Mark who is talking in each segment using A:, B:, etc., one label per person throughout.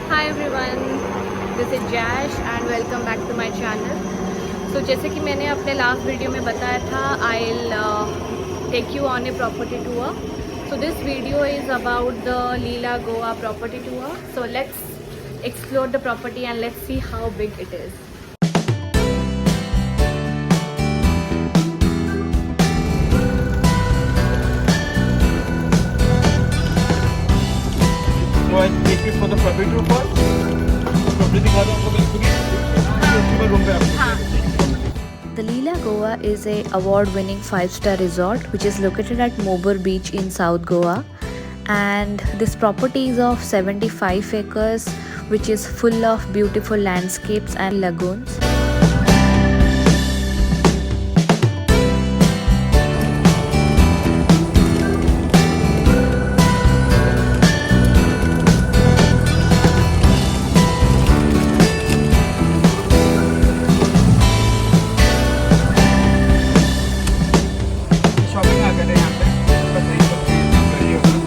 A: Hi everyone, this is Jash and welcome back to my channel. So जैसे कि मैंने अपने लास्ट वीडियो में बताया था, I'll take you on a property tour. So this video is about the Leela Goa property tour. So let's explore the property and let's see how big it is.
B: So I take you for the property tour first. Property दिखा दो आपको बिल्कुल ही उसके बाद room पे आपको
C: The Leela Goa is a award-winning 5-star resort which is located at Mobor Beach in South Goa, and this property is of 75 acres which is full of beautiful landscapes and lagoons.
B: Shopping आ गए यहाँ पे बस यही सब चीज़ करिए होगा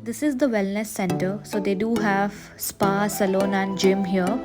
C: This is the wellness center, so they do have spa, salon and gym here.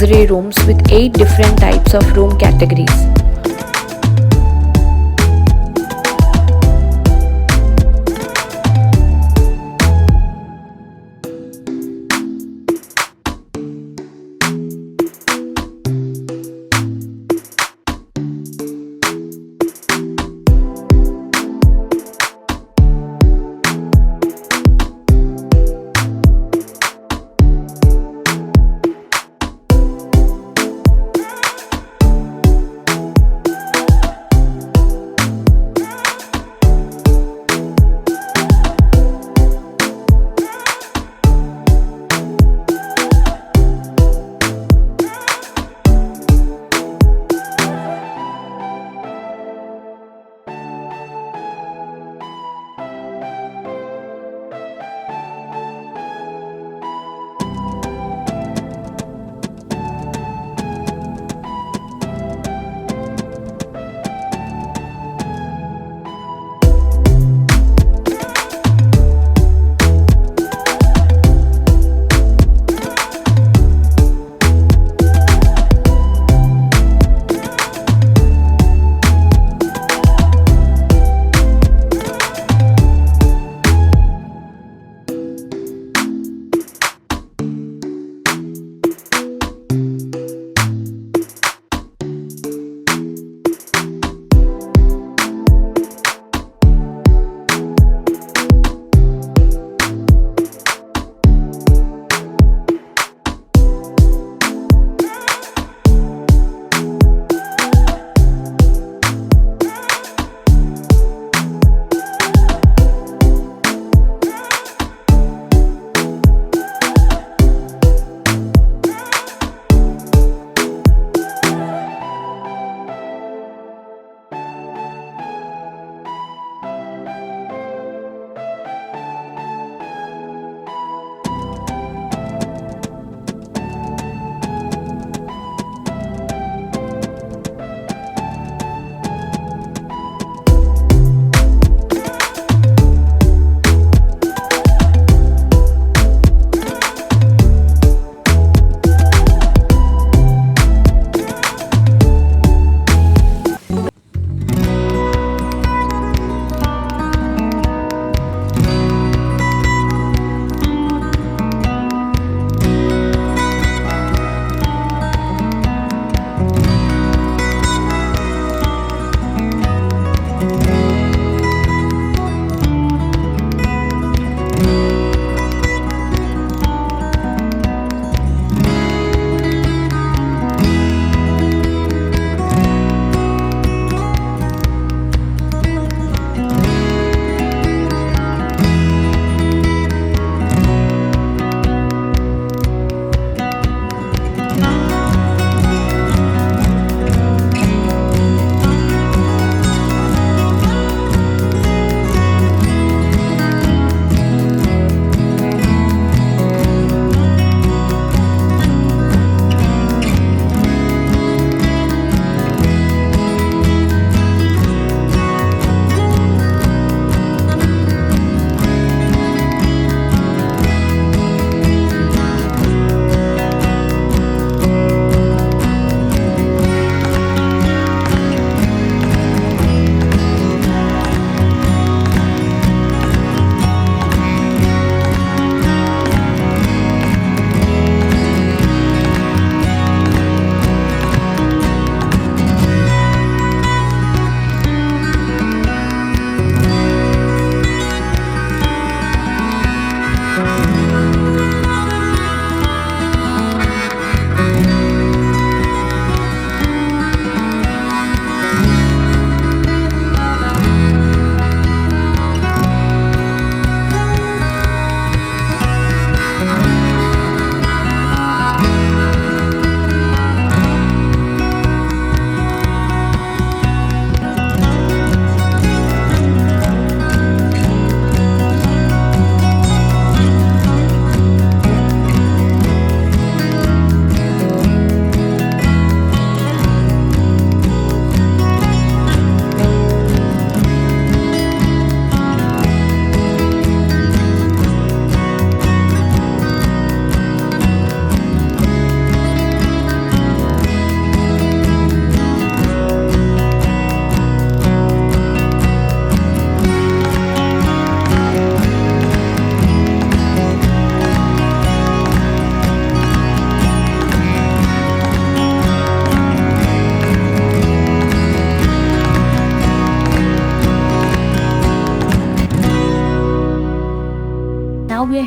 C: luxury rooms with 8 different types of room categories.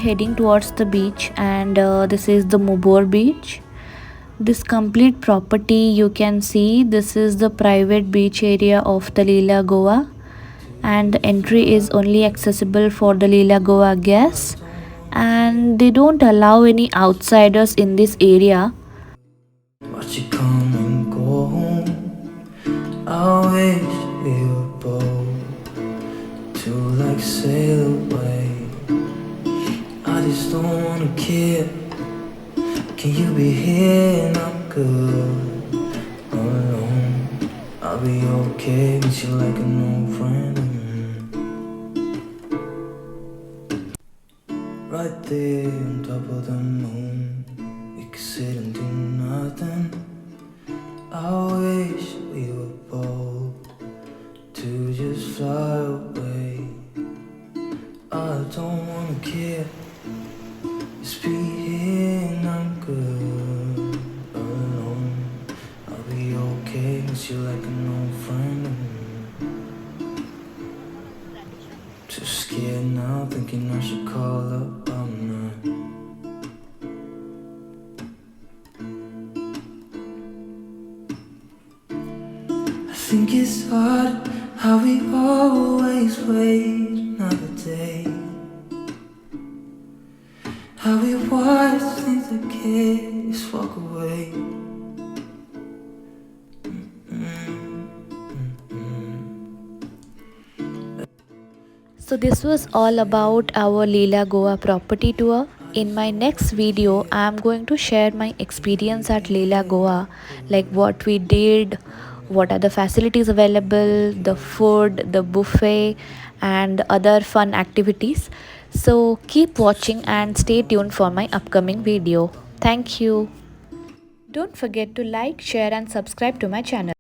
C: heading towards the beach, and this is the Mobor Beach. This complete property, you can see, this is the private beach area of the Leela Goa, and the entry is only accessible for the Leela Goa guests, and they don't allow any outsiders in this area.
D: Watch you come and go home. I wish we were both to like sail away. I just don't wanna care. Can you be here and I'm good alone? I'll be okay with you like an old friend. Right there on top of the moon, we could sit and do nothing. I wish we were bold to just fly away. I don't wanna care. Just be here and I'm good alone. I'll be okay with you like an old friend. Too scared now, thinking I should call up. I'm not. I think it's hard how we always wait another day. How we watch things that just walk away.
C: So this was all about our Leela Goa property tour. In my next video, I am going to share my experience at Leela Goa, like what we did, what are the facilities available, the food, the buffet, and other fun activities. So keep watching and stay tuned for my upcoming video. Thank you. Don't forget to like, share and subscribe to my channel.